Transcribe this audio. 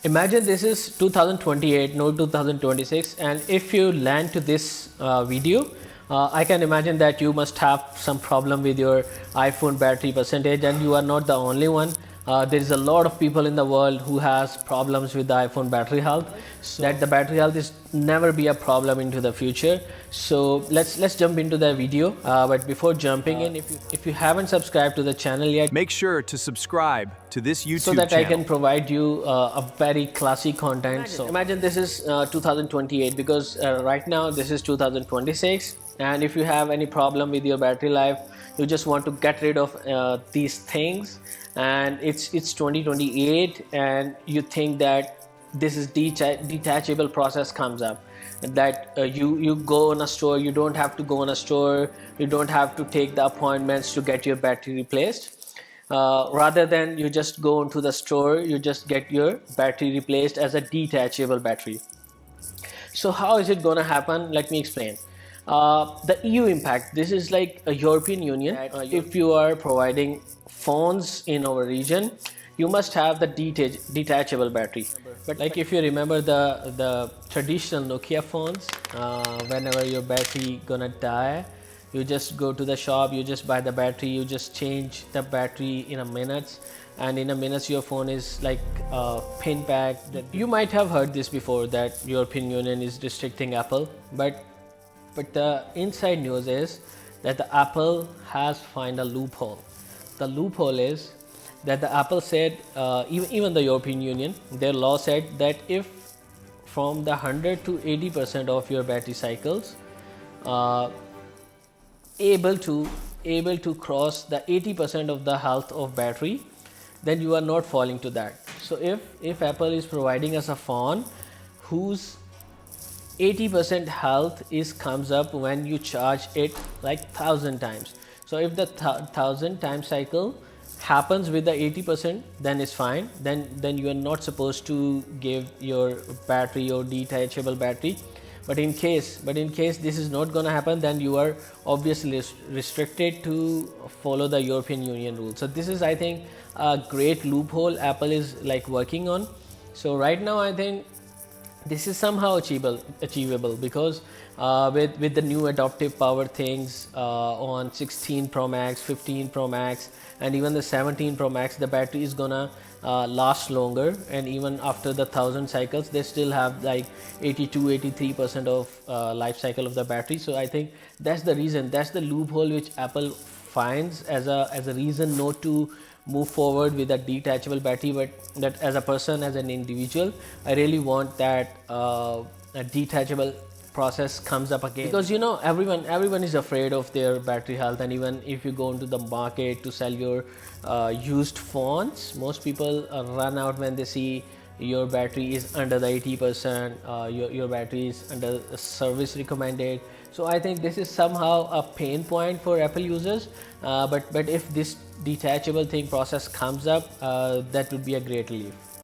Imagine this is 2028, no 2026, and if you land to this video, I can imagine that you must have some problem with your iPhone battery percentage, and you are not the only one. There is a lot of people in the world who has problems with the iPhone battery health. So that the battery health is never be a problem into the future. So let's jump into the video. But before jumping in, if you haven't subscribed to the channel yet, make sure to subscribe to this YouTube so that channel. I can provide you a very classy content. Imagine this is 2028, because right now this is 2026, and if you have any problem with your battery life, you just want to get rid of these things, and it's 2028, and you think that this is detachable process comes up, that you go on a store, you don't have to go on a store, you don't have to take the appointments to get your battery replaced. Rather than you just go into the store, you just get your battery replaced as a detachable battery. So how is it going to happen? Let me explain. The EU impact, this is like a European Union. If you are providing phones in our region, you must have the detachable battery. But like if you remember the traditional Nokia phones, whenever your battery gonna die, you just go to the shop, you just buy the battery, you just change the battery in a minute, and in a minute your phone is like pin packed. You might have heard this before, that European Union is restricting Apple, but the inside news is that the Apple has found a loophole. The loophole is that the Apple said, even the European Union, their law said that if from the 100 to 80% of your battery cycles able to cross the 80% of the health of battery, then you are not falling to that. So if Apple is providing us a phone whose 80% health comes up when you charge it like 1000 times, so if the 1000 time cycle happens with the 80%, then it's fine, then you are not supposed to give your battery or detachable battery. But in case this is not going to happen, then you are obviously restricted to follow the European Union rules. So this is, I think, a great loophole Apple is like working on. So right now I think this is somehow achievable, because with the new adaptive power things on 16 Pro Max, 15 Pro Max, and even the 17 Pro Max, the battery is gonna last longer, and even after the 1000 cycles they still have like 82-83% of life cycle of the battery. So I think that's the reason, that's the loophole which Apple finds as a reason not to move forward with a detachable battery. But that as a person, as an individual, I really want that a detachable process comes up again, because you know everyone is afraid of their battery health. And even if you go into the market to sell your used phones, most people run out when they see your battery is under the 80%, your battery is under service recommended. So I think this is somehow a pain point for Apple users, but if this detachable thing process comes up, that would be a great relief.